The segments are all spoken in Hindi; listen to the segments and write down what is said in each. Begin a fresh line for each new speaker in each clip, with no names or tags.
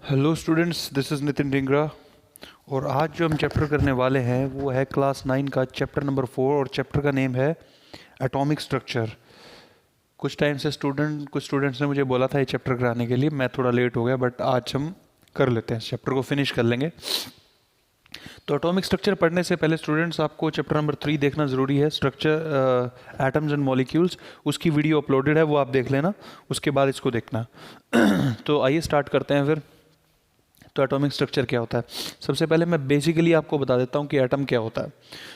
Hello students, this is Nitin Dhingra. और आज जो हम चैप्टर करने वाले हैं वो है क्लास 9 का चैप्टर नंबर 4 और चैप्टर का नेम है एटॉमिक स्ट्रक्चर। कुछ स्टूडेंट्स ने मुझे बोला था ये चैप्टर कराने के लिए, मैं थोड़ा लेट हो गया बट आज हम कर लेते हैं, इस चैप्टर को फिनिश कर लेंगे। तो एटॉमिक स्ट्रक्चर पढ़ने से पहले स्टूडेंट्स आपको चैप्टर नंबर 3 देखना ज़रूरी है, स्ट्रक्चर एटम्स एंड मॉलिक्यूल्स। उसकी वीडियो अपलोडेड है, वो आप देख लेना, उसके बाद इसको देखना। तो आइए स्टार्ट करते हैं फिर। तो एटॉमिक स्ट्रक्चर क्या होता है? सबसे पहले मैं बेसिकली आपको बता देता हूँ कि एटम क्या होता है।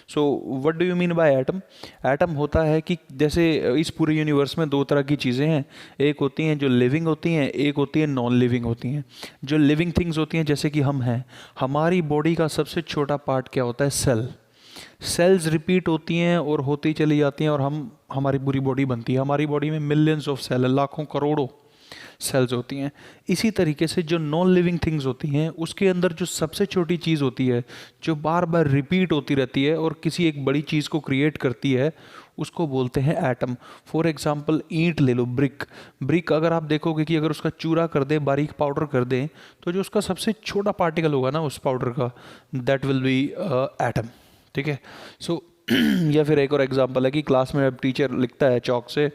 So what do you mean by atom? Atom होता है कि जैसे इस पूरे यूनिवर्स में दो तरह की चीज़ें हैं, एक होती हैं जो लिविंग होती हैं, एक होती है नॉन लिविंग होती हैं। जो लिविंग थिंग्स होती हैं जैसे कि हम हैं, हमारी बॉडी का सबसे छोटा पार्ट क्या होता है? सेल। सेल्स रिपीट होती हैं और होती चली जाती हैं और हमारी पूरी बॉडी बनती है। हमारी बॉडी में मिलियंस ऑफ सेल, लाखों करोड़ों सेल्स होती हैं। इसी तरीके से जो नॉन लिविंग थिंग्स होती हैं उसके अंदर जो सबसे छोटी चीज़ होती है, जो बार बार रिपीट होती रहती है और किसी एक बड़ी चीज़ को क्रिएट करती है, उसको बोलते हैं एटम। फॉर एग्जाम्पल ईंट ले लो, ब्रिक। ब्रिक अगर आप देखोगे कि अगर उसका चूरा कर दें, बारीक पाउडर कर दें, तो जो उसका सबसे छोटा पार्टिकल होगा ना उस पाउडर का, दैट विल बी एटम। ठीक है। सो या फिर एक और एग्जाम्पल है कि क्लास में अब टीचर लिखता है चौक से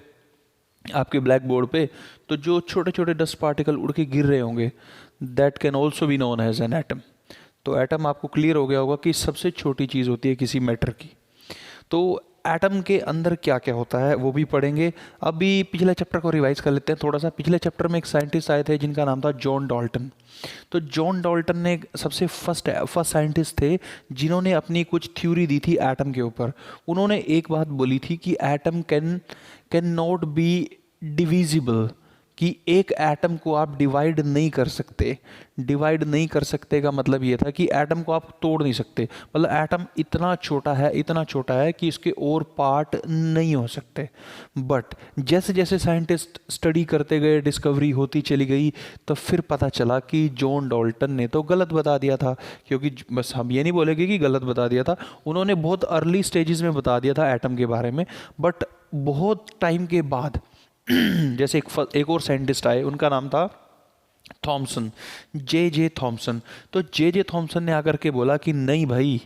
आपके ब्लैक बोर्ड पे, तो जो छोटे छोटे डस्ट पार्टिकल उड़ के गिर रहे होंगे, that can also be known as an atom. तो एटम आपको क्लियर हो गया होगा कि सबसे छोटी चीज़ होती है किसी मैटर की। तो एटम के अंदर क्या क्या होता है वो भी पढ़ेंगे। अभी पिछले चैप्टर को रिवाइज कर लेते हैं थोड़ा सा। पिछले चैप्टर में एक साइंटिस्ट आए थे जिनका नाम था जॉन डाल्टन। तो जॉन डाल्टन ने सबसे फर्स्ट साइंटिस्ट थे जिन्होंने अपनी कुछ थ्योरी दी थी एटम के ऊपर। उन्होंने एक बात बोली थी कि atom can not be divisible, कि एक एटम को आप डिवाइड नहीं कर सकते। डिवाइड नहीं कर सकते का मतलब ये था कि एटम को आप तोड़ नहीं सकते। मतलब एटम इतना छोटा है, इतना छोटा है कि इसके और पार्ट नहीं हो सकते। बट जैसे जैसे साइंटिस्ट स्टडी करते गए, डिस्कवरी होती चली गई, तो फिर पता चला कि जॉन डाल्टन ने तो गलत बता दिया था। क्योंकि बस हम ये नहीं बोलेंगे कि गलत बता दिया था, उन्होंने बहुत अर्ली स्टेजेस में बता दिया था एटम के बारे में। बट बहुत टाइम के बाद जैसे एक और साइंटिस्ट आए, उनका नाम था थॉमसन, जे थॉमसन। तो जे थॉमसन ने आकर के बोला कि नहीं भाई,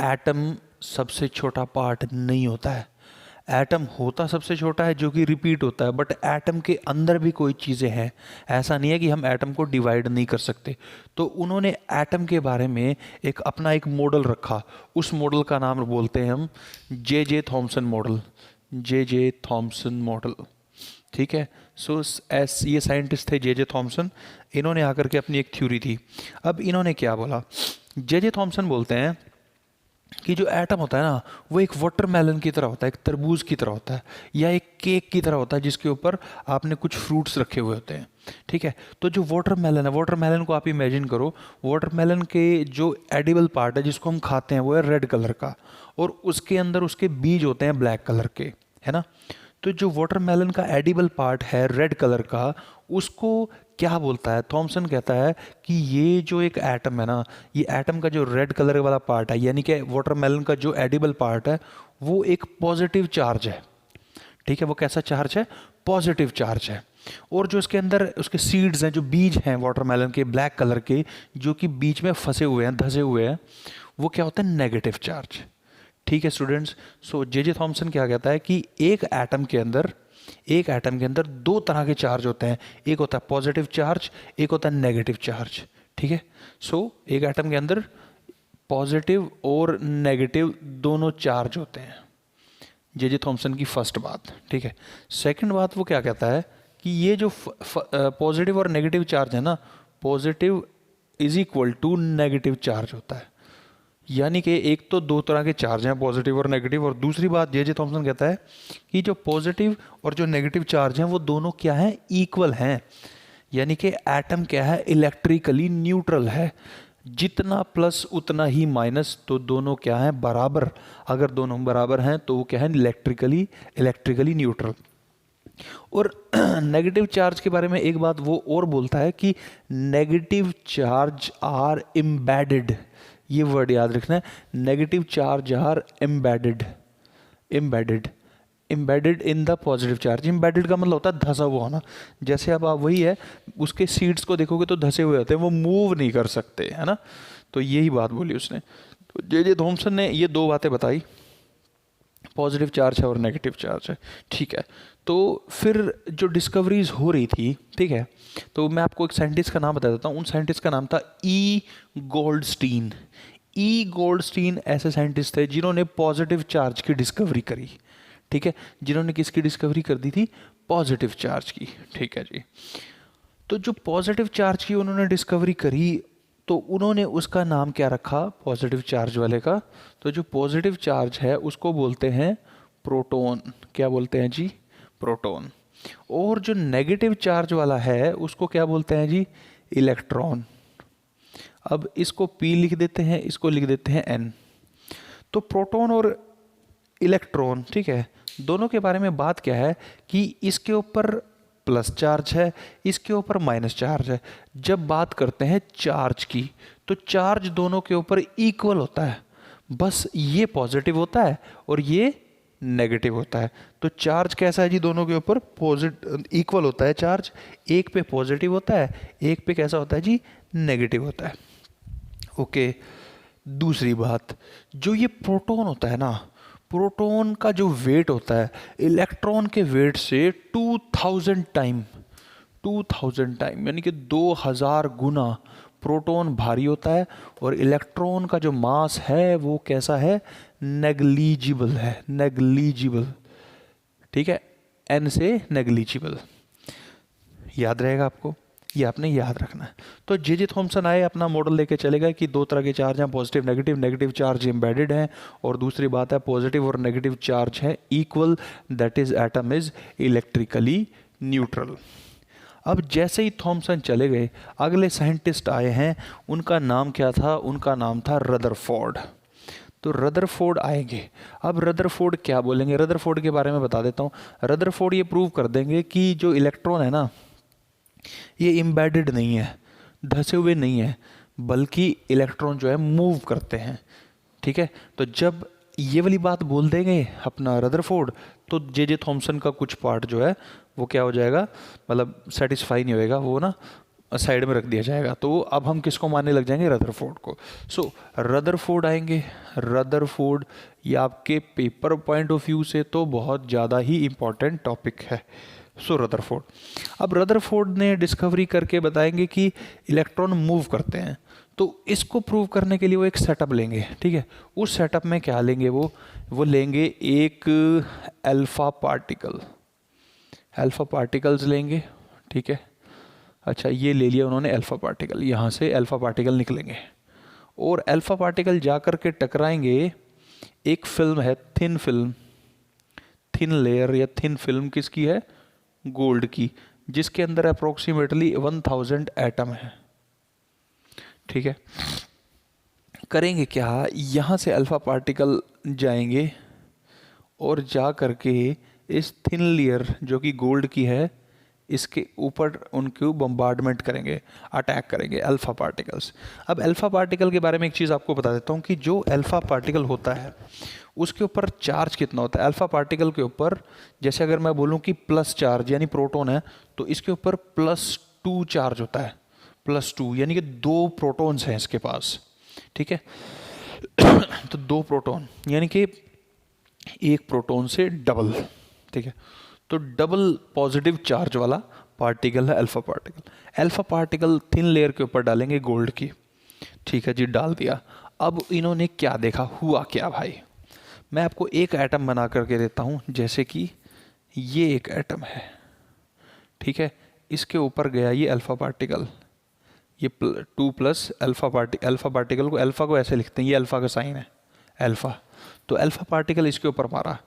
एटम सबसे छोटा पार्ट नहीं होता है। एटम होता सबसे छोटा है जो कि रिपीट होता है, बट एटम के अंदर भी कोई चीज़ें हैं। ऐसा नहीं है कि हम एटम को डिवाइड नहीं कर सकते। तो उन्होंने एटम के बारे में अपना एक मॉडल रखा। उस मॉडल का नाम बोलते हैं हम J Thomson model. J Thomson model. ठीक है। सो ये साइंटिस्ट थे जे थॉमसन। इन्होंने आकर के अपनी एक थ्योरी थी। अब इन्होंने क्या बोला, जे थॉमसन बोलते हैं कि जो एटम होता है ना, वो एक वाटरमेलन की तरह होता है, एक तरबूज की तरह होता है, या एक केक की तरह होता है जिसके ऊपर आपने कुछ फ्रूट्स रखे हुए होते हैं। ठीक है। तो जो वाटरमेलन है, वाटरमेलन को आप इमेजिन करो, वाटरमेलन के जो एडिबल पार्ट है जिसको हम खाते हैं वो है रेड कलर का, और उसके अंदर उसके बीज होते हैं ब्लैक कलर के, है ना। तो जो वाटरमेलन का एडिबल पार्ट है रेड कलर का, उसको क्या बोलता है? थॉमसन कहता है कि ये जो एक एटम है ना, ये एटम का जो रेड कलर वाला पार्ट है, यानी कि वाटरमेलन का जो एडिबल पार्ट है, वो एक पॉजिटिव चार्ज है। ठीक है। वो कैसा चार्ज है? पॉजिटिव चार्ज है। और जो इसके अंदर उसके सीड्स हैं, जो बीज हैं वाटरमेलन के ब्लैक कलर के, जो कि बीच में फंसे हुए हैं, धसे हुए हैं, वो क्या होता है? Negative charge. ठीक है स्टूडेंट्स। सो जे थॉमसन क्या कहता है कि एक एटम के अंदर दो तरह के चार्ज होते हैं। एक होता है पॉजिटिव चार्ज, एक होता है नेगेटिव चार्ज। ठीक है। सो एक एटम के अंदर पॉजिटिव और नेगेटिव दोनों चार्ज होते हैं। जे थॉमसन की फर्स्ट बात। ठीक है। सेकंड बात वो क्या कहता है कि ये जो पॉजिटिव और नेगेटिव चार्ज है ना, positive is equal to negative charge होता है। यानी कि एक तो दो तरह के चार्ज हैं, पॉजिटिव और नेगेटिव। और दूसरी बात जे थॉमसन कहता है कि जो पॉजिटिव और जो नेगेटिव चार्ज हैं वो दोनों क्या हैं? इक्वल हैं। यानी कि एटम क्या है? इलेक्ट्रिकली न्यूट्रल है। जितना प्लस उतना ही माइनस, तो दोनों क्या हैं? बराबर। अगर दोनों बराबर हैं तो वो क्या है? Electrically neutral. और नेगेटिव चार्ज के बारे में एक बात वो और बोलता है कि नेगेटिव चार्ज आर एम्बेडेड। ये वर्ड याद रखना है, negative charge are embedded. Embedded in the positive charge. Embedded का मतलब होता है धंसा हुआ होना। जैसे अब आप वही है, उसके सीड्स को देखोगे तो धंसे हुए होते हैं, वो मूव नहीं कर सकते, है ना। तो यही बात बोली उसने। तो जे थॉमसन ने ये दो बातें बताई, पॉजिटिव चार्ज है और नेगेटिव चार्ज है, ठीक है। तो फिर जो डिस्कवरीज हो रही थी, ठीक है, तो मैं आपको एक साइंटिस्ट का नाम बता देता हूँ। उन साइंटिस्ट का नाम था ई गोल्डस्टीन। ई गोल्डस्टीन ऐसे साइंटिस्ट थे जिन्होंने पॉजिटिव चार्ज की डिस्कवरी करी, ठीक है। जिन्होंने किसकी डिस्कवरी कर दी थी? पॉजिटिव चार्ज की, ठीक है जी। तो जो पॉजिटिव चार्ज की उन्होंने डिस्कवरी करी, तो उन्होंने उसका नाम क्या रखा पॉजिटिव चार्ज वाले का? तो जो पॉजिटिव चार्ज है उसको बोलते हैं प्रोटॉन। क्या बोलते हैं जी? प्रोटॉन। और जो नेगेटिव चार्ज वाला है उसको क्या बोलते हैं जी? इलेक्ट्रॉन। अब इसको P लिख देते हैं, इसको लिख देते हैं N। तो प्रोटॉन और इलेक्ट्रॉन, ठीक है, दोनों के बारे में बात क्या है कि इसके ऊपर प्लस चार्ज है, इसके ऊपर माइनस चार्ज है। जब बात करते हैं चार्ज की, तो चार्ज दोनों के ऊपर इक्वल होता है, बस ये पॉजिटिव होता है और ये नेगेटिव होता है। तो चार्ज कैसा है जी? दोनों के ऊपर पॉजिटिव इक्वल होता है चार्ज। एक पे पॉजिटिव होता है, एक पे कैसा होता है जी? नेगेटिव होता है। ओके। दूसरी बात, जो ये प्रोटॉन होता है ना, प्रोटॉन का जो वेट होता है इलेक्ट्रॉन के वेट से 2000 टाइम, 2000 टाइम यानी कि 2000 गुना प्रोटॉन भारी होता है। और इलेक्ट्रॉन का जो मास है वो कैसा है? नेग्लिजिबल है, नेग्लिजिबल, ठीक है, एन से नेग्लिजिबल। याद रहेगा आपको, ये आपने याद रखना है। तो जे थॉमसन आए, अपना मॉडल लेके चले गए कि दो तरह के चार्ज हैं, positive negative. Negative charge embedded हैं, और दूसरी बात है पॉजिटिव और नेगेटिव चार्ज है equal, that is atom is electrically neutral. अब जैसे ही थॉमसन चले गए, अगले साइंटिस्ट आए हैं। उनका नाम क्या था? उनका नाम था रदरफोर्ड। तो रदरफोर्ड आएंगे। अब रदरफोर्ड क्या बोलेंगे? रदरफोर्ड के बारे में बता देता हूँ। रदरफोर्ड ये प्रूव कर देंगे कि जो इलेक्ट्रॉन है ना, ये एम्बेडेड नहीं है, धंसे हुए नहीं है, बल्कि इलेक्ट्रॉन जो है मूव करते हैं, ठीक है। तो जब ये वाली बात बोल देंगे अपना रदरफोर्ड, तो जे थॉमसन का कुछ पार्ट जो है वो क्या हो जाएगा, मतलब सेटिस्फाई नहीं होएगा, वो ना साइड में रख दिया जाएगा। तो अब हम किसको मानने लग जाएंगे? रदरफोर्ड को। सो रदरफोर्ड आएंगे। रदरफोर्ड ये आपके पेपर पॉइंट ऑफ व्यू से तो बहुत ज़्यादा ही इम्पॉर्टेंट टॉपिक है। सो रदरफोर्ड, अब रदरफोर्ड ने डिस्कवरी करके बताएंगे कि इलेक्ट्रॉन मूव करते हैं। तो इसको प्रूव करने के लिए वो एक सेटअप लेंगे, ठीक है। उस सेटअप में क्या लेंगे? वो लेंगे एक अल्फा पार्टिकल, अल्फा पार्टिकल्स लेंगे, ठीक है। अच्छा, ये ले लिया उन्होंने अल्फा पार्टिकल, यहाँ से अल्फा पार्टिकल निकलेंगे और अल्फा पार्टिकल जा कर के टकराएंगे। एक फिल्म है, थिन फिल्म, थिन लेयर या थिन फिल्म किसकी है? गोल्ड की, जिसके अंदर अप्रोक्सीमेटली 1000 एटम है, ठीक है। करेंगे क्या? यहाँ से अल्फा पार्टिकल जाएंगे और जा करके इस थिन लेयर जो कि गोल्ड की है, इसके ऊपर उनको बम्बार्डमेंट करेंगे, अटैक करेंगे अल्फा पार्टिकल्स। अब अल्फा पार्टिकल के बारे में एक चीज़ आपको बता देता हूँ कि जो अल्फा पार्टिकल होता है उसके ऊपर चार्ज कितना होता है। अल्फा पार्टिकल के ऊपर, जैसे अगर मैं बोलूँ कि प्लस चार्ज यानी प्रोटॉन है, तो इसके ऊपर +2 चार्ज होता है, +2 यानी कि 2 प्रोटॉन्स हैं इसके पास, ठीक है। तो 2 प्रोटॉन यानी कि एक प्रोटॉन से डबल, ठीक है। तो डबल पॉजिटिव चार्ज वाला पार्टिकल है alpha particle. Alpha particle thin layer के ऊपर डालेंगे गोल्ड की, ठीक है जी, डाल दिया। अब इन्होंने क्या देखा? हुआ क्या भाई? मैं आपको एक एटम बना करके देता हूँ, जैसे कि ये एक एटम है, ठीक है। इसके ऊपर गया ये अल्फा पार्टिकल, ये 2 प्लस अल्फा पार्टिकल को, अल्फा को ऐसे लिखते हैं, ये अल्फा का साइन है, अल्फा। तो अल्फा पार्टिकल इसके ऊपर मारा,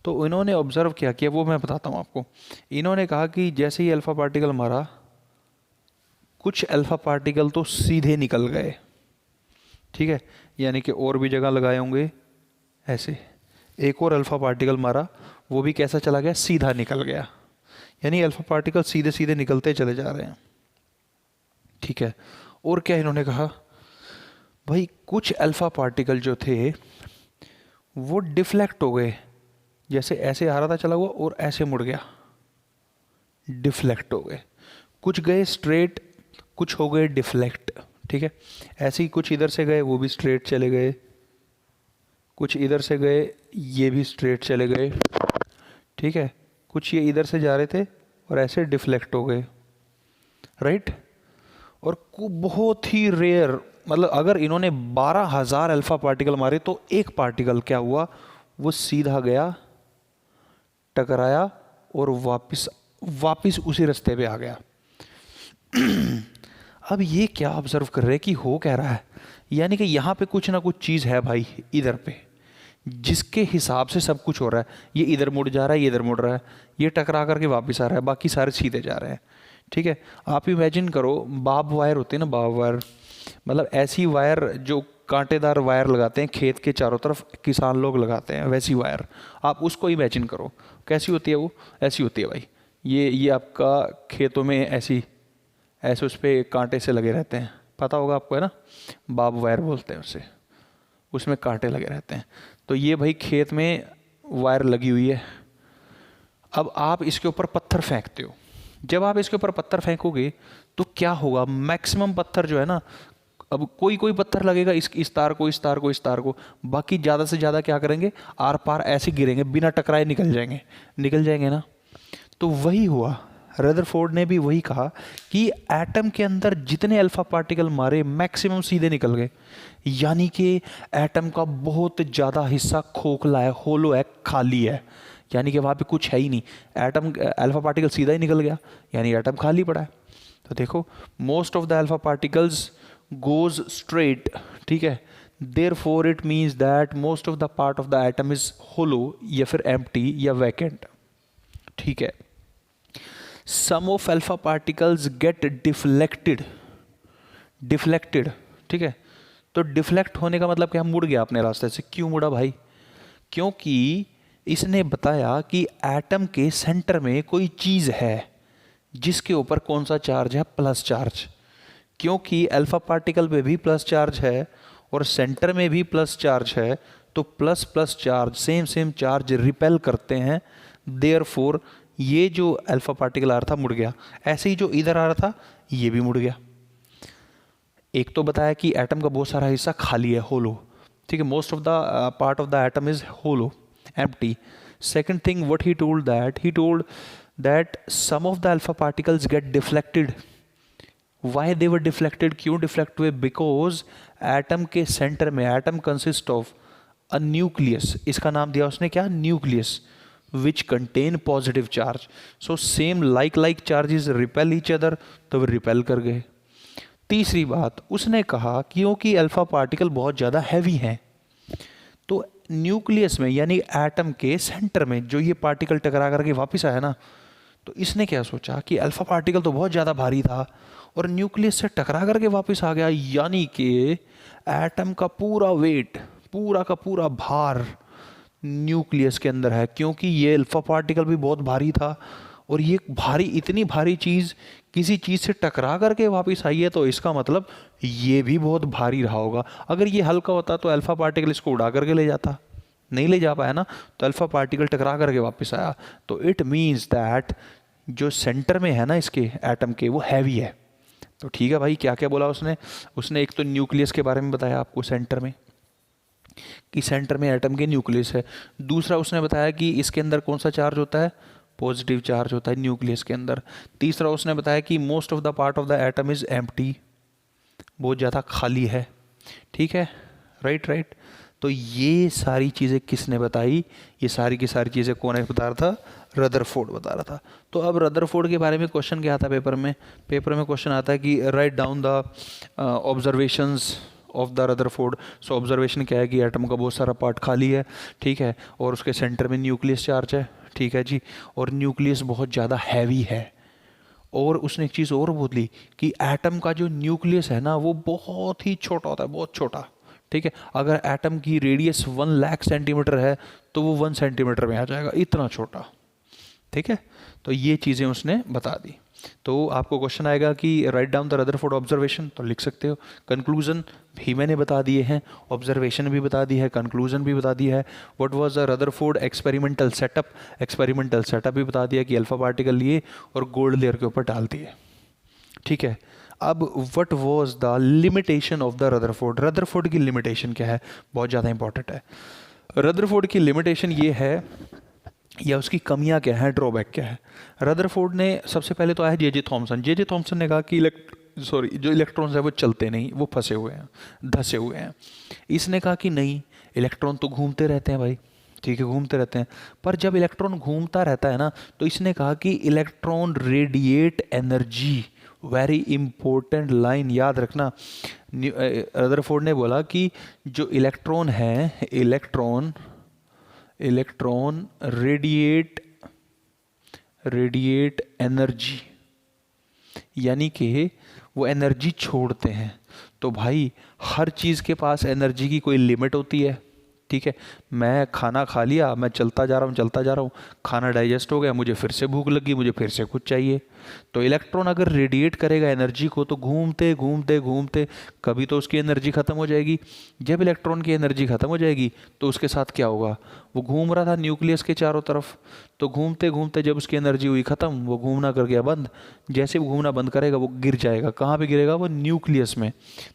तो इन्होंने ऑब्जर्व क्या किया वो मैं बताता हूँ आपको। इन्होंने कहा कि जैसे ही अल्फा पार्टिकल मारा, कुछ अल्फा पार्टिकल तो सीधे निकल गए, ठीक है, यानी कि और भी जगह लगाए होंगे ऐसे। एक और अल्फा पार्टिकल मारा, वो भी कैसा चला गया? सीधा निकल गया, यानी अल्फा पार्टिकल सीधे सीधे निकलते चले जा रहे हैं, ठीक है। और क्या इन्होंने कहा? भाई कुछ अल्फा पार्टिकल जो थे वो डिफ्लेक्ट हो गए, जैसे ऐसे आ रहा था चला हुआ और ऐसे मुड़ गया, डिफ्लेक्ट हो गए। कुछ गए स्ट्रेट, कुछ हो गए डिफ्लेक्ट, ठीक है। ऐसे ही कुछ इधर से गए वो भी स्ट्रेट चले गए, कुछ इधर से गए ये भी स्ट्रेट चले गए, ठीक है। कुछ ये इधर से जा रहे थे और ऐसे डिफ्लेक्ट हो गए, राइट। और बहुत ही रेयर, मतलब अगर इन्होंने 12,000 अल्फा पार्टिकल मारे तो एक पार्टिकल क्या हुआ, वो सीधा गया, टकराया और वापिस उसी रास्ते पे आ गया। अब ये क्या ऑब्जर्व कर रहे हैं कि हो क्या रहा है, यानी कि यहाँ पे कुछ ना कुछ चीज़ है भाई इधर पे, जिसके हिसाब से सब कुछ हो रहा है। ये इधर मुड़ जा रहा है, ये इधर मुड़ रहा है, ये टकरा करके वापस आ रहा है, बाकी सारे सीधे जा रहे हैं, ठीक है। आप इमेजिन करो, बाब वायर होती है ना, बाब वायर, मतलब ऐसी वायर जो कांटेदार वायर लगाते हैं खेत के चारों तरफ, किसान लोग लगाते हैं, वैसी वायर आप उसको इमेजिन करो। कैसी होती है वो? ऐसी होती है भाई, ये आपका खेतों में ऐसी ऐसे उस पर कांटे से लगे रहते हैं, पता होगा आपको, है ना, बाब वायर बोलते हैं उसे, उसमें कांटे लगे रहते हैं। तो ये भाई खेत में वायर लगी हुई है। अब आप इसके ऊपर पत्थर फेंकते हो, जब आप इसके ऊपर पत्थर फेंकोगे तो क्या होगा, मैक्सिमम पत्थर जो है ना, अब कोई कोई पत्थर लगेगा इस तार को, इस तार को, इस तार को, बाकी ज़्यादा से ज़्यादा क्या करेंगे, आर पार ऐसे गिरेंगे, बिना टकराए निकल जाएंगे ना। तो वही हुआ, रदरफोर्ड ने भी वही कहा कि एटम के अंदर जितने अल्फा पार्टिकल मारे मैक्सिमम सीधे निकल गए, यानी कि एटम का बहुत ज़्यादा हिस्सा खोखला है, होलो है, खाली है, यानी कि वहाँ पे कुछ है ही नहीं। एटम अल्फा पार्टिकल सीधा ही निकल गया, यानी एटम खाली पड़ा है। तो देखो, most of the alpha particles goes straight, ठीक है, therefore it means that most of the part of the atom is hollow या फिर एम्प्टी या वैकेंट, ठीक है। Some of alpha particles get deflected, ठीक है। तो डिफ्लेक्ट होने का मतलब क्या, मुड़ गया अपने रास्ते से। क्यों मुड़ा भाई? क्योंकि इसने बताया कि एटम के सेंटर में कोई चीज़ है जिसके ऊपर कौन सा चार्ज है, प्लस चार्ज। क्योंकि अल्फा पार्टिकल पे भी प्लस चार्ज है और सेंटर में भी प्लस चार्ज है, तो plus plus charge same charge repel करते हैं, देयरफॉर ये जो अल्फा पार्टिकल आ रहा था मुड़ गया। ऐसे ही जो इधर आ रहा था ये भी मुड़ गया। एक तो बताया कि एटम का बहुत सारा हिस्सा खाली है, होलो, ठीक है, most of the part of the atom is hollow, empty. Second thing what he told that some of the alpha particles get deflected. Why they were deflected, क्यों डिफ्लेक्ट हुए? बिकॉज एटम के सेंटर में, atom consist of a nucleus, इसका नाम दिया उसने क्या, nucleus, which contain positive charge. So same like charges repel each other, तो वे रिपेल कर गए। तीसरी बात उसने कहा, क्योंकि अल्फा पार्टिकल बहुत ज़्यादा हैवी हैं, तो न्यूक्लियस में यानी एटम के सेंटर में जो ये पार्टिकल टकरा करके वापस आया ना, तो इसने क्या सोचा कि अल्फा पार्टिकल तो बहुत ज़्यादा भारी था और न्यूक्लियस से टकरा करके वापस आ गया, यानी कि एटम का पूरा वेट, पूरा का पूरा भार न्यूक्लियस के अंदर है। क्योंकि ये अल्फा पार्टिकल भी बहुत भारी था और ये भारी, इतनी भारी चीज़ किसी चीज़ से टकरा करके वापस आई है, तो इसका मतलब ये भी बहुत भारी रहा होगा। अगर ये हल्का होता तो अल्फा पार्टिकल इसको उड़ा करके ले जाता, नहीं ले जा पाया ना, तो अल्फा पार्टिकल टकरा करके वापस आया। तो इट मीन्स दैट जो सेंटर में है ना इसके एटम के, वो हैवी है। तो ठीक है भाई, क्या क्या बोला उसने एक तो न्यूक्लियस के बारे में बताया आपको, सेंटर में, कि सेंटर में एटम के न्यूक्लियस है। दूसरा उसने बताया कि इसके अंदर कौन सा चार्ज होता है, पॉजिटिव चार्ज होता है न्यूक्लियस के अंदर। तीसरा उसने बताया कि most of the part of the atom is empty, बहुत ज़्यादा खाली है, ठीक है, राइट। तो ये सारी चीज़ें किसने बताई, ये सारी की सारी चीज़ें कौन बता रहा था, रदरफोर्ड बता रहा था। तो अब रदरफोर्ड के बारे में क्वेश्चन क्या आता है पेपर में क्वेश्चन आता है कि write down the observations of the Rutherford. So observation क्या है कि एटम का बहुत सारा पार्ट खाली है, ठीक है, और उसके सेंटर में न्यूक्लियस चार्ज है, ठीक है जी, और न्यूक्लियस बहुत ज़्यादा हैवी है। और उसने एक चीज़ और बोली कि एटम का जो न्यूक्लियस है ना, वो बहुत ही छोटा होता है, बहुत छोटा, ठीक है। अगर एटम की रेडियस 1 लाख सेंटीमीटर है तो वो 1 सेंटीमीटर में आ जाएगा, इतना छोटा, ठीक है। तो ये चीज़ें उसने बता दी। तो आपको क्वेश्चन आएगा कि write down the Rutherford observation, तो लिख सकते हो। कंक्लूजन भी मैंने बता दिए हैं, ऑब्जर्वेशन भी बता दी है, कंक्लूजन भी बता दिया है। What was the Rutherford experimental setup, experimental setup भी बता दिया कि अल्फा पार्टिकल लिए और गोल्ड लेयर के ऊपर डाल दिए। ठीक है, अब what was the limitation of the Rutherford, Rutherford की लिमिटेशन क्या है, बहुत ज़्यादा इंपॉर्टेंट है। रदरफोर्ड की लिमिटेशन ये है या उसकी कमियां क्या है, ड्रॉबैक क्या है। रदरफोर्ड ने सबसे पहले तो आया जे थॉमसन। जे थॉमसन ने कहा कि जो इलेक्ट्रॉन्स है वो चलते नहीं, वो फंसे हुए हैं, धसे हुए हैं। इसने कहा कि नहीं, इलेक्ट्रॉन तो घूमते रहते हैं भाई, ठीक है घूमते रहते हैं, पर जब इलेक्ट्रॉन घूमता रहता है ना, तो इसने कहा कि electron radiate energy, very important line याद रखना। रदरफोर्ड ने बोला कि जो इलेक्ट्रॉन है, इलेक्ट्रॉन रेडिएट एनर्जी, यानी कि वो एनर्जी छोड़ते हैं। तो भाई हर चीज़ के पास एनर्जी की कोई लिमिट होती है, ठीक है। मैं खाना खा लिया, मैं चलता जा रहा हूँ, खाना डाइजेस्ट हो गया, मुझे फिर से भूख लगी, मुझे फिर से कुछ चाहिए। तो इलेक्ट्रॉन अगर रेडिएट करेगा एनर्जी को, तो घूमते घूमते घूमते कभी तो उसकी एनर्जी ख़त्म हो जाएगी। जब इलेक्ट्रॉन की एनर्जी ख़त्म हो जाएगी तो उसके साथ क्या होगा, वो घूम रहा था न्यूक्लियस के चारों तरफ, तो घूमते घूमते जब उसकी एनर्जी हुई ख़त्म, वो घूमना कर गया बंद। जैसे वो घूमना बंद करेगा वो गिर जाएगा। कहाँ पे गिरेगा, वो न्यूक्लियस में।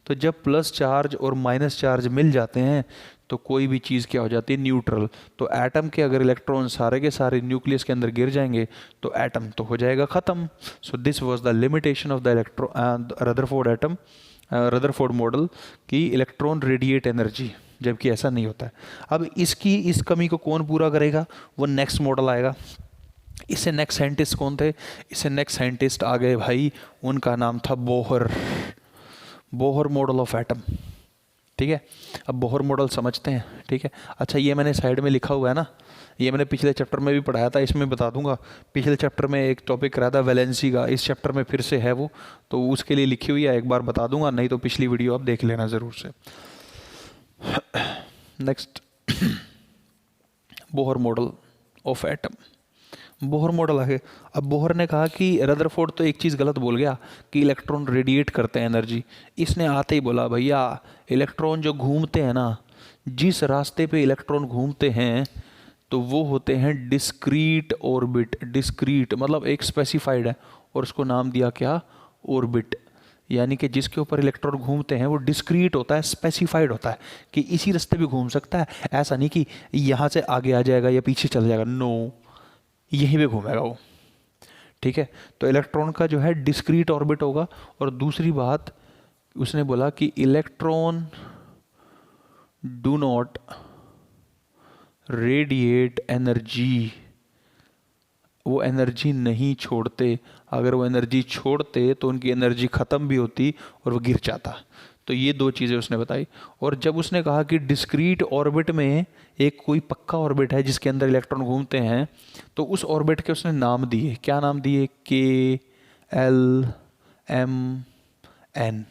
तो जब प्लस चार्ज और माइनस चार्ज मिल जाते हैं तो कोई भी चीज़ क्या हो जाती है, न्यूट्रल। तो एटम के अगर इलेक्ट्रॉन सारे के सारे न्यूक्लियस के अंदर गिर जाएंगे तो एटम तो हो जाएगा ख़त्म। So this was the limitation of the Rutherford model कि इलेक्ट्रॉन रेडिएट एनर्जी, जबकि ऐसा नहीं होता है। अब इस कमी को कौन पूरा करेगा, वो नेक्स्ट मॉडल आएगा। इससे नेक्स्ट साइंटिस्ट कौन थे, इससे नेक्स्ट साइंटिस्ट आ गए भाई, उनका नाम था बोहर मॉडल ऑफ एटम। ठीक है, अब बोहर मॉडल समझते हैं। ठीक है, अच्छा ये मैंने साइड में लिखा हुआ है ना, ये मैंने पिछले चैप्टर में भी पढ़ाया था, इसमें बता दूंगा। पिछले चैप्टर में एक टॉपिक कराया था वैलेंसी का, इस चैप्टर में फिर से है वो, तो उसके लिए लिखी हुई है, एक बार बता दूंगा, नहीं तो पिछली वीडियो आप देख लेना ज़रूर से। Next, Bohr model of atom, Bohr model है। अब बोहर ने कहा कि रदरफोर्ड तो एक चीज़ गलत बोल गया कि इलेक्ट्रॉन रेडिएट करते हैं एनर्जी। इसने आते ही बोला भैया इलेक्ट्रॉन जो घूमते हैं ना, जिस रास्ते पे इलेक्ट्रॉन घूमते हैं तो वो होते हैं डिस्क्रीट ऑर्बिट। डिस्क्रीट मतलब एक स्पेसिफाइड है, और उसको नाम दिया क्या, ऑर्बिट। यानी कि जिसके ऊपर इलेक्ट्रॉन घूमते हैं वो डिस्क्रीट होता है, स्पेसिफाइड होता है कि इसी रास्ते पे घूम सकता है। ऐसा नहीं कि यहाँ से आगे आ जाएगा या पीछे चल जाएगा, नो, यहीं पे घूमेगा वो। ठीक है, तो इलेक्ट्रॉन का जो है डिस्क्रीट ऑर्बिट होगा। और दूसरी बात उसने बोला कि electron do not radiate energy, वो एनर्जी नहीं छोड़ते। अगर वो एनर्जी छोड़ते तो उनकी एनर्जी ख़त्म भी होती और वो गिर जाता। तो ये दो चीज़ें उसने बताई। और जब उसने कहा कि डिस्क्रीट ऑर्बिट में एक कोई पक्का ऑर्बिट है जिसके अंदर इलेक्ट्रॉन घूमते हैं, तो उस ऑर्बिट के उसने नाम दिए। क्या नाम दिए, के एल एम एन।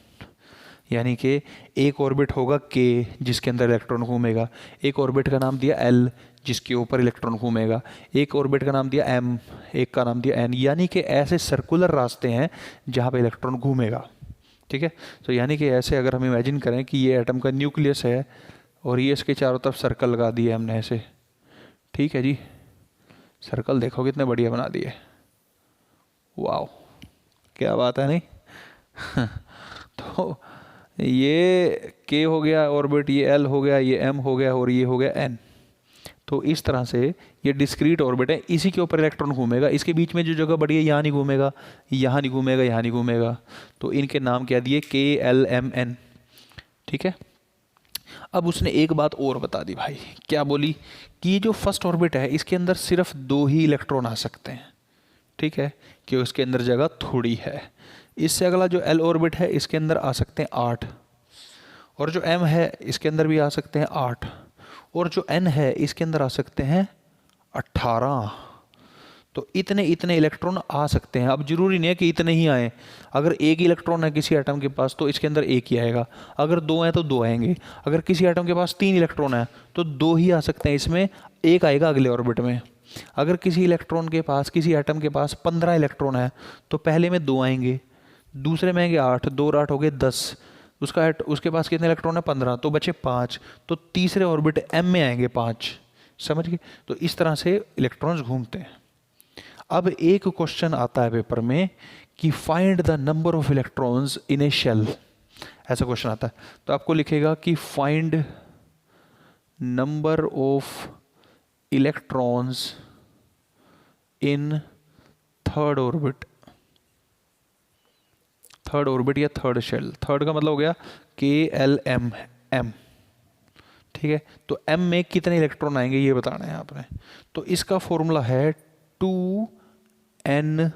यानी कि एक ऑर्बिट होगा के जिसके अंदर इलेक्ट्रॉन घूमेगा, एक ऑर्बिट का नाम दिया एल जिसके ऊपर इलेक्ट्रॉन घूमेगा, एक ऑर्बिट का नाम दिया एम, एक का नाम दिया एन। यानी कि ऐसे सर्कुलर रास्ते हैं जहाँ पे इलेक्ट्रॉन घूमेगा। ठीक है, तो यानी कि ऐसे अगर हम इमेजिन करें कि ये एटम का न्यूक्लियस है और ये इसके चारों तरफ सर्कल लगा दिए हमने ऐसे। ठीक है जी, सर्कल देखो कितने बढ़िया बना दिए, वाह क्या बात है नहीं। तो ये के हो गया ऑर्बिट, ये एल हो गया, ये एम हो गया और ये हो गया एन। तो इस तरह से ये डिस्क्रीट ऑर्बिट है, इसी के ऊपर इलेक्ट्रॉन घूमेगा। इसके बीच में जो जगह बढ़ी है यहाँ नहीं घूमेगा, यहाँ नहीं घूमेगा, यहाँ नहीं घूमेगा। तो इनके नाम क्या दिए, के एल एम एन। ठीक है, अब उसने एक बात और बता दी भाई, क्या बोली कि जो फर्स्ट ऑर्बिट है इसके अंदर सिर्फ 2 ही इलेक्ट्रॉन आ सकते हैं। ठीक है, कि उसके अंदर जगह थोड़ी है। इससे अगला जो एल ऑर्बिट है इसके अंदर आ सकते हैं 8, और जो एम है इसके अंदर भी आ सकते हैं 8, और जो एन है इसके अंदर आ सकते हैं 18। तो इतने इतने इलेक्ट्रॉन आ सकते हैं। अब जरूरी नहीं है कि इतने ही आए। अगर एक इलेक्ट्रॉन है किसी एटम के पास तो इसके अंदर एक ही आएगा, अगर 2 हैं तो 2 आएंगे। अगर किसी एटम के पास 3 इलेक्ट्रॉन है तो 2 ही आ सकते हैं, इसमें एक आएगा अगले ऑर्बिट में। अगर किसी इलेक्ट्रॉन के पास, किसी एटम के पास 15 इलेक्ट्रॉन है तो पहले में 2 आएंगे, दूसरे में आएंगे 8, 2 और 8 हो गए 10। उसके पास कितने इलेक्ट्रॉन है? 15, तो बचे 5। तो तीसरे ऑर्बिट m में आएंगे 5। समझ गए? तो इस तरह से इलेक्ट्रॉन्स घूमते हैं। अब एक क्वेश्चन आता है पेपर में कि find the number of electrons in a shell, ऐसा क्वेश्चन आता है। तो आपको लिखेगा कि find number of electrons in third orbit, third orbit या थर्ड शेल। थर्ड का मतलब हो गया KLM, M, ठीक है। तो M में कितने इलेक्ट्रॉन आएंगे ये बताना है आपने। तो इसका फॉर्मूला है 2n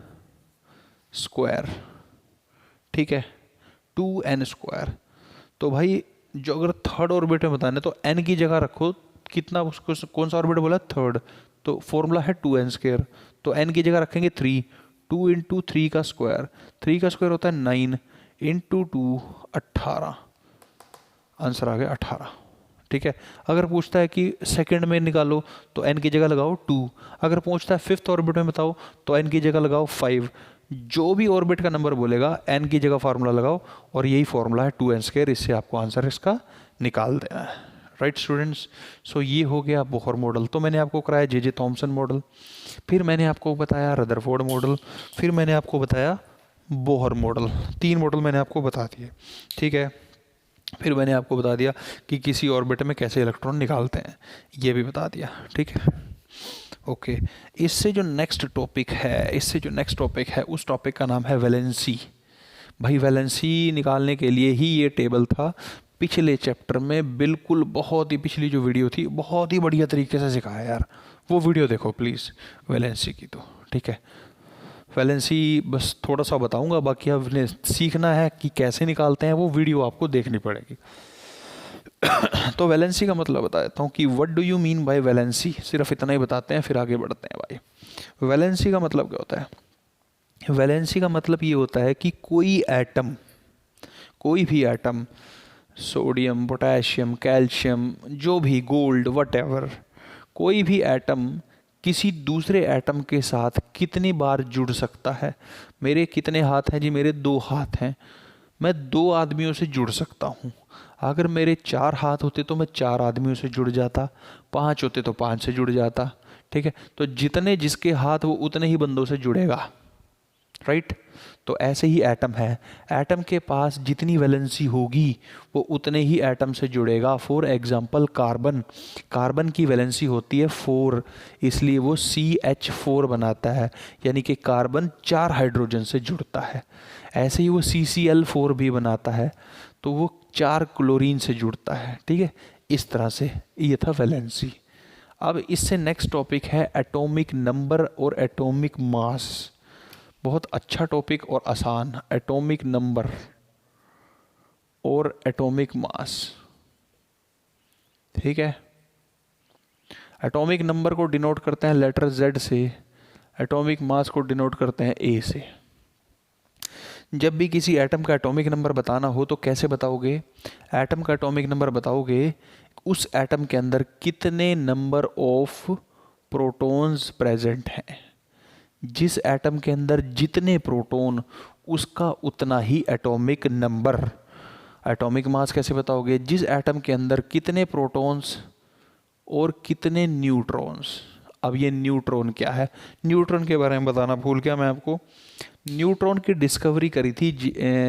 स्क्वायर, ठीक है, 2n स्क्वायर। तो भाई जो अगर थर्ड ऑर्बिट में बताना है तो n की जगह रखो कितना, उसको कौन सा ऑर्बिट बोला? थर्ड। तो फॉर्मूला है 2n स्क्वायर, तो n की जगह रखेंगे 3, 2 इंटू 3 का स्क्वायर, 3 का स्क्वायर होता है 9 इंटू 2 18, आंसर आ गया 18, ठीक है। अगर पूछता है कि सेकंड में निकालो तो n की जगह लगाओ 2। अगर पूछता है फिफ्थ ऑर्बिट में बताओ तो n की जगह लगाओ 5। जो भी ऑर्बिट का नंबर बोलेगा n की जगह फार्मूला लगाओ, और यही फार्मूला है 2n स्क्वायर। इससे आपको आंसर इसका निकाल देना है। राइट स्टूडेंट्स, सो ये हो गया बोहर मॉडल। तो मैंने आपको कराया जे थॉमसन मॉडल, फिर मैंने आपको बताया रदरफोर्ड मॉडल, फिर मैंने आपको बताया बोहर मॉडल। 3 मॉडल मैंने आपको बता दिए, ठीक है। फिर मैंने आपको बता दिया कि किसी ऑर्बिट में कैसे इलेक्ट्रॉन निकालते हैं, ये भी बता दिया, ठीक है। ओके, इससे जो नेक्स्ट टॉपिक है उस टॉपिक का नाम है वैलेंसी। भाई वैलेंसी निकालने के लिए ही ये टेबल था पिछले चैप्टर में, बिल्कुल बहुत ही पिछली जो वीडियो थी बहुत ही बढ़िया तरीके से सिखाया यार, वो वीडियो देखो प्लीज़ वैलेंसी की। तो ठीक है, वैलेंसी बस थोड़ा सा बताऊंगा, बाकी आपने सीखना है कि कैसे निकालते हैं, वो वीडियो आपको देखनी पड़ेगी। तो वैलेंसी का मतलब बता देता हूँ कि what do you mean by valency, सिर्फ इतना ही बताते हैं फिर आगे बढ़ते हैं। भाई वैलेंसी का मतलब क्या होता है? वैलेंसी का मतलब ये होता है कि कोई एटम, कोई भी एटम, सोडियम, पोटेशियम, कैल्शियम, जो भी, गोल्ड, वटएवर, कोई भी एटम किसी दूसरे एटम के साथ कितनी बार जुड़ सकता है। मेरे कितने हाथ हैं जी? मेरे 2 हाथ हैं, मैं 2 आदमियों से जुड़ सकता हूँ। अगर मेरे 4 हाथ होते तो मैं 4 आदमियों से जुड़ जाता, 5 होते तो 5 से जुड़ जाता, ठीक है। तो जितने जिसके हाथ वो उतने ही बंदों से जुड़ेगा, राइट। तो ऐसे ही एटम है, एटम के पास जितनी वैलेंसी होगी वो उतने ही एटम से जुड़ेगा। फॉर एग्जांपल कार्बन, कार्बन की वैलेंसी होती है 4, इसलिए वो CH4 बनाता है, यानी कि कार्बन 4 हाइड्रोजन से जुड़ता है। ऐसे ही वो CCl4 भी बनाता है, तो वो 4 क्लोरीन से जुड़ता है, ठीक है। इस तरह से ये था वैलेंसी। अब इससे नेक्स्ट टॉपिक है एटॉमिक नंबर और एटॉमिक मास। बहुत अच्छा टॉपिक और आसान, एटॉमिक नंबर और एटॉमिक मास, ठीक है। एटॉमिक नंबर को डिनोट करते हैं लेटर Z से, एटॉमिक मास को डिनोट करते हैं A से। जब भी किसी एटम का एटॉमिक नंबर बताना हो तो कैसे बताओगे? एटम का एटॉमिक नंबर बताओगे उस एटम के अंदर कितने नंबर ऑफ प्रोटॉन्स प्रेजेंट हैं। जिस एटम के अंदर जितने प्रोटॉन, उसका उतना ही एटॉमिक नंबर। एटॉमिक मास कैसे बताओगे? जिस एटम के अंदर कितने प्रोटॉन्स और कितने न्यूट्रॉन्स। अब ये न्यूट्रॉन क्या है? न्यूट्रॉन के बारे में बताना भूल गया मैं आपको। न्यूट्रॉन की डिस्कवरी करी थी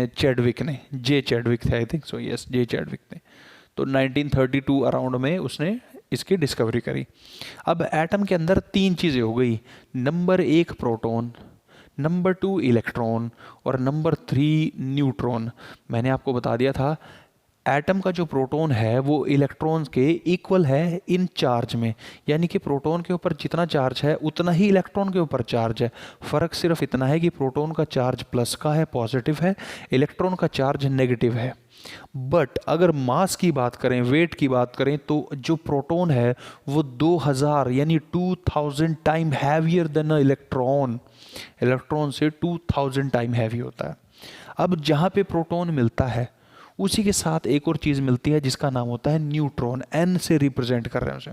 चैडविक ने, जे चैडविक थे, I think so, yes, J Chadwick ने। तो 1932 अराउंड में उसने इसकी डिस्कवरी करी। अब एटम के अंदर 3 चीज़ें हो गई, नंबर 1 प्रोटॉन, नंबर 2 इलेक्ट्रॉन और नंबर 3 न्यूट्रॉन। मैंने आपको बता दिया था एटम का जो प्रोटॉन है वो इलेक्ट्रॉन्स के इक्वल है इन चार्ज में, यानी कि प्रोटॉन के ऊपर जितना चार्ज है उतना ही इलेक्ट्रॉन के ऊपर चार्ज है। फ़र्क सिर्फ इतना है कि प्रोटॉन का चार्ज प्लस का है, पॉजिटिव है, इलेक्ट्रॉन का चार्ज नेगेटिव है। बट अगर मास की बात करें, वेट की बात करें, तो जो प्रोटॉन है वो 2000 यानी 2000 time heavier than a electron, electron से 2000 टाइम हैवी होता है। अब जहाँ पे प्रोटॉन मिलता है उसी के साथ एक और चीज़ मिलती है जिसका नाम होता है न्यूट्रॉन, N से रिप्रेजेंट कर रहे हैं उसे।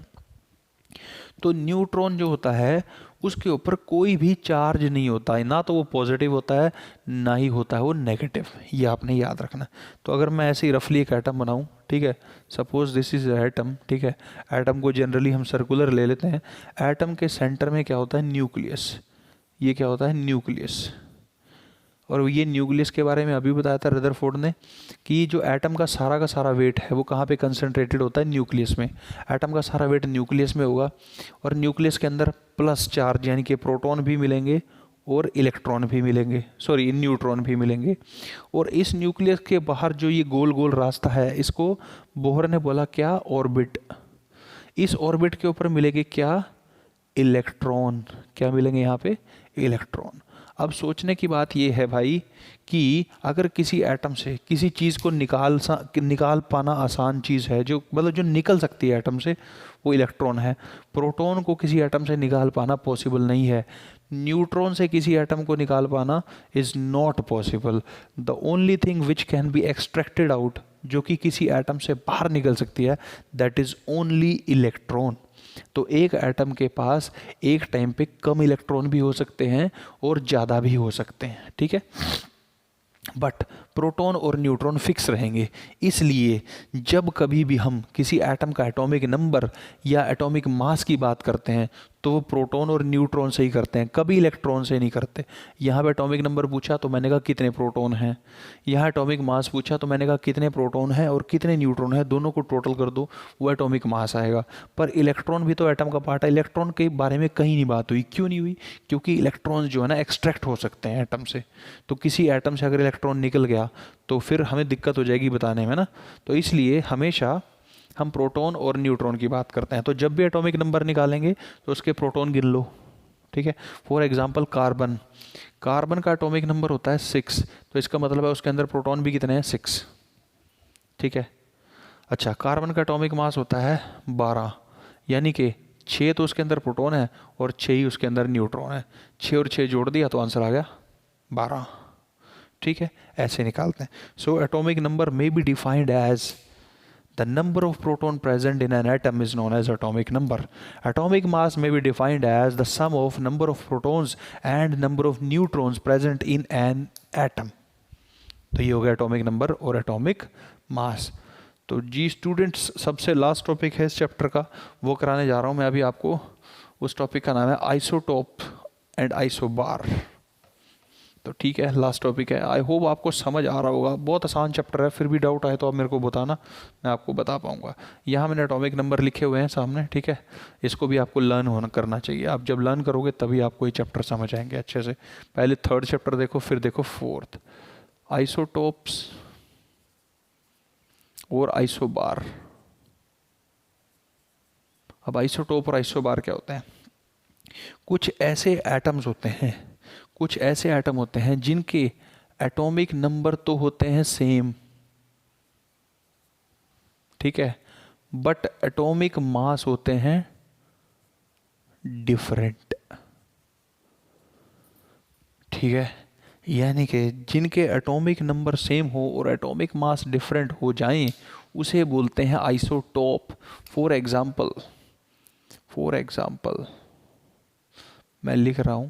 तो न्यूट्रॉन जो होता है उसके ऊपर कोई भी चार्ज नहीं होता है, ना तो वो पॉजिटिव होता है ना ही होता है वो नेगेटिव, ये आपने याद रखना। तो अगर मैं ऐसे ही रफली एक एटम बनाऊं, ठीक है, सपोज दिस इज एटम, ठीक है, एटम को जनरली हम सर्कुलर ले लेते हैं। एटम के सेंटर में क्या होता है, न्यूक्लियस, ये क्या होता है, न्यूक्लियस। और ये न्यूक्लियस के बारे में अभी बताया था रदरफोर्ड ने कि जो एटम का सारा वेट है वो कहाँ पे कंसंट्रेटेड होता है, न्यूक्लियस में। एटम का सारा वेट न्यूक्लियस में होगा और न्यूक्लियस के अंदर प्लस चार्ज यानी कि प्रोटॉन भी मिलेंगे और इलेक्ट्रॉन भी मिलेंगे, सॉरी न्यूट्रॉन भी मिलेंगे। और इस न्यूक्लियस के बाहर जो ये गोल गोल रास्ता है इसको बोहर ने बोला क्या, ऑर्बिट। इस ऑर्बिट के ऊपर मिलेंगे क्या, इलेक्ट्रॉन। क्या मिलेंगे यहाँ पे, इलेक्ट्रॉन। अब सोचने की बात यह है भाई कि अगर किसी एटम से किसी चीज़ को निकाल पाना आसान चीज़ है, जो मतलब जो निकल सकती है एटम से, वो इलेक्ट्रॉन है। प्रोटॉन को किसी एटम से निकाल पाना पॉसिबल नहीं है। न्यूट्रॉन से किसी एटम को निकाल पाना is not possible. The only thing which can be extracted out, जो कि किसी एटम से बाहर निकल सकती है, दैट इज़ ओनली इलेक्ट्रॉन। तो एक एटम के पास एक टाइम पे कम इलेक्ट्रॉन भी हो सकते हैं और ज़्यादा भी हो सकते हैं, ठीक है, बट प्रोटॉन और न्यूट्रॉन फिक्स रहेंगे। इसलिए जब कभी भी हम किसी एटम का एटॉमिक नंबर या एटॉमिक मास की बात करते हैं तो वो प्रोटॉन और न्यूट्रॉन से ही करते हैं, कभी इलेक्ट्रॉन से नहीं करते। यहाँ पे एटॉमिक नंबर पूछा तो मैंने कहा कितने प्रोटॉन हैं, यहाँ एटॉमिक मास पूछा तो मैंने कहा कितने प्रोटॉन हैं और कितने न्यूट्रॉन हैं, दोनों को टोटल कर दो वो एटॉमिक मास आएगा। पर इलेक्ट्रॉन भी तो एटम का पार्ट है, इलेक्ट्रॉन के बारे में कहीं नहीं बात हुई। क्यों नहीं हुई, क्योंकि इलेक्ट्रॉन जो है ना एक्सट्रैक्ट हो सकते हैं एटम से। तो किसी एटम से अगर इलेक्ट्रॉन निकल गया तो फिर हमें दिक्कत हो जाएगी बताने में ना। तो इसलिए हमेशा हम प्रोटॉन और न्यूट्रॉन की बात करते हैं। तो जब भी एटॉमिक नंबर निकालेंगे तो उसके प्रोटॉन गिन लो, ठीक है। फॉर एग्जांपल कार्बन, कार्बन का एटॉमिक नंबर होता है 6, तो इसका मतलब है उसके अंदर प्रोटॉन भी कितने हैं, 6, ठीक है। अच्छा, कार्बन का एटॉमिक मास होता है 12, यानी कि 6 तो उसके अंदर प्रोटॉन है और 6 ही उसके अंदर न्यूट्रॉन है। 6 और 6 जोड़ दिया तो आंसर आ गया 12, ठीक है। ऐसे निकालते हैं। So atomic number may be defined as the number of proton present in an atom is known as atomic number. Atomic mass may be defined as the sum of number of protons and number of neutrons present in an atom. तो ये हो गया एटॉमिक नंबर और एटॉमिक मास। तो जी स्टूडेंट्स, सबसे लास्ट टॉपिक है इस चैप्टर का, वो कराने जा रहा हूँ मैं अभी आपको। उस टॉपिक का नाम है आइसोटोप एंड आइसोबार। तो ठीक है, लास्ट टॉपिक है। आई होप आपको समझ आ रहा होगा, बहुत आसान चैप्टर है। फिर भी डाउट आए तो आप मेरे को बताना, मैं आपको बता पाऊंगा। यहाँ मैंने एटॉमिक नंबर लिखे हुए हैं सामने, ठीक है। इसको भी आपको लर्न होना करना चाहिए। आप जब लर्न करोगे तभी आपको ये चैप्टर समझ आएंगे अच्छे से। पहले 3rd चैप्टर देखो, फिर देखो 4th, आइसोटोप्स और आइसोबार। अब आइसोटोप और आइसोबार क्या होते हैं? कुछ ऐसे एटम्स होते हैं, कुछ ऐसे एटम होते हैं जिनके एटॉमिक नंबर तो होते हैं सेम, ठीक है, बट एटॉमिक मास होते हैं डिफरेंट, ठीक है। यानी कि जिनके एटॉमिक नंबर सेम हो और एटॉमिक मास डिफरेंट हो जाएं उसे बोलते हैं आइसोटोप। फॉर एग्जाम्पल मैं लिख रहा हूं,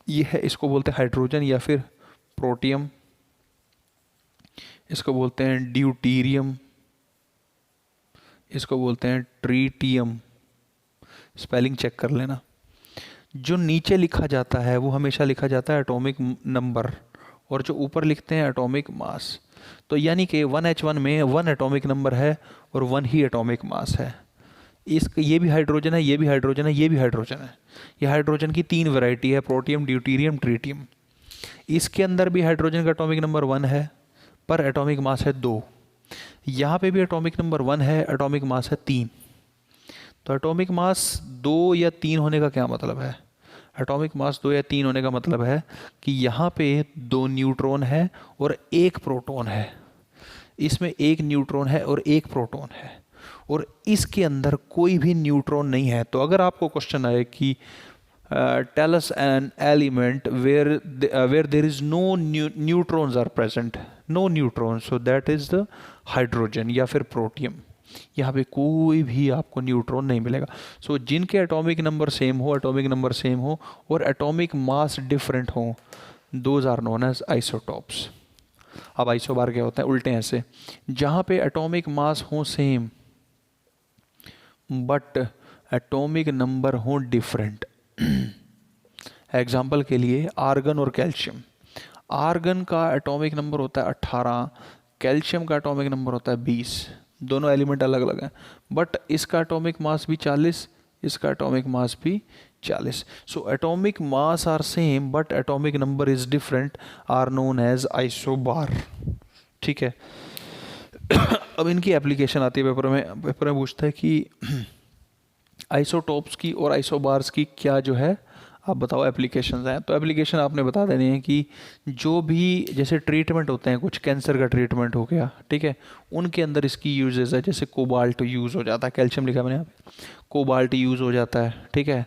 ये है, इसको बोलते हैं हाइड्रोजन या फिर प्रोटियम, इसको बोलते हैं ड्यूटीरियम, इसको बोलते हैं ट्रीटियम। स्पेलिंग चेक कर लेना। जो नीचे लिखा जाता है वो हमेशा लिखा जाता है एटॉमिक नंबर, और जो ऊपर लिखते हैं एटॉमिक मास। तो यानी कि 1H1 में 1 एटॉमिक नंबर है और 1 ही एटॉमिक मास है। ये भी हाइड्रोजन है, ये भी हाइड्रोजन है, ये भी हाइड्रोजन है। ये हाइड्रोजन की 3 वैरायटी है, प्रोटियम, ड्यूटीरियम, ट्रीटियम। इसके अंदर भी हाइड्रोजन का एटॉमिक नंबर 1 है पर एटॉमिक मास है 2। यहाँ पे भी एटॉमिक नंबर 1 है, एटॉमिक मास है 3। तो एटॉमिक मास 2 या 3 होने का क्या मतलब है? एटॉमिक मास 2 या 3 होने का मतलब है कि यहाँ पे 2 न्यूट्रॉन है और 1 प्रोटॉन है, इसमें 1 न्यूट्रॉन है और 1 प्रोटॉन है, और इसके अंदर कोई भी न्यूट्रॉन नहीं है। तो अगर आपको क्वेश्चन आए कि tell us an element where there is no neutrons are present, no neutron, so that is the hydrogen या फिर प्रोटियम। यहाँ पे कोई भी आपको न्यूट्रॉन नहीं मिलेगा। सो जिनके एटॉमिक नंबर सेम हो, एटॉमिक नंबर सेम हो और एटॉमिक मास डिफरेंट हो, those are known as isotopes. अब आइसोबार क्या होता है? उल्टे ऐसे, जहाँ पे एटॉमिक मास हो सेम बट एटॉमिक नंबर हो डिफरेंट। एग्जाम्पल के लिए आर्गन और कैल्शियम। आर्गन का एटॉमिक नंबर होता है 18, कैल्शियम का एटॉमिक नंबर होता है 20। दोनों एलिमेंट अलग अलग हैं बट इसका एटॉमिक मास भी 40, इसका एटॉमिक मास भी 40। So atomic mass are same but atomic number is different, are known as isobar. ठीक है। अब इनकी एप्लीकेशन आती है पेपर में पूछता है कि आइसोटॉप्स की और आइसोबार्स की क्या जो है आप बताओ एप्लीकेशंस हैं। तो एप्लीकेशन आपने बता देनी है कि जो भी जैसे ट्रीटमेंट होते हैं, कुछ कैंसर का ट्रीटमेंट हो गया, ठीक है, उनके अंदर इसकी यूजेस है। जैसे कोबाल्ट यूज़ हो जाता है, कैल्शियम लिखा मैंने यहाँ पे, कोबाल्ट यूज़ हो जाता है, ठीक है।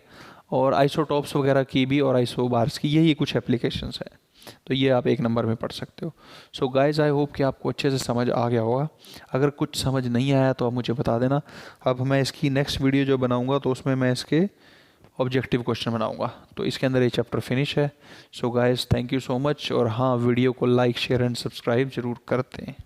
और आइसोटॉप्स वगैरह की भी और आइसोबार्स की, यही कुछ एप्लीकेशंस हैं। तो ये आप एक नंबर में पढ़ सकते हो। सो गाइज आई होप कि आपको अच्छे से समझ आ गया होगा। अगर कुछ समझ नहीं आया तो आप मुझे बता देना। अब मैं इसकी नेक्स्ट वीडियो जो बनाऊंगा तो उसमें मैं इसके ऑब्जेक्टिव क्वेश्चन बनाऊंगा। तो इसके अंदर ये चैप्टर फिनिश है। So guys thank you so much. और हाँ, वीडियो को लाइक शेयर एंड सब्सक्राइब ज़रूर करते हैं।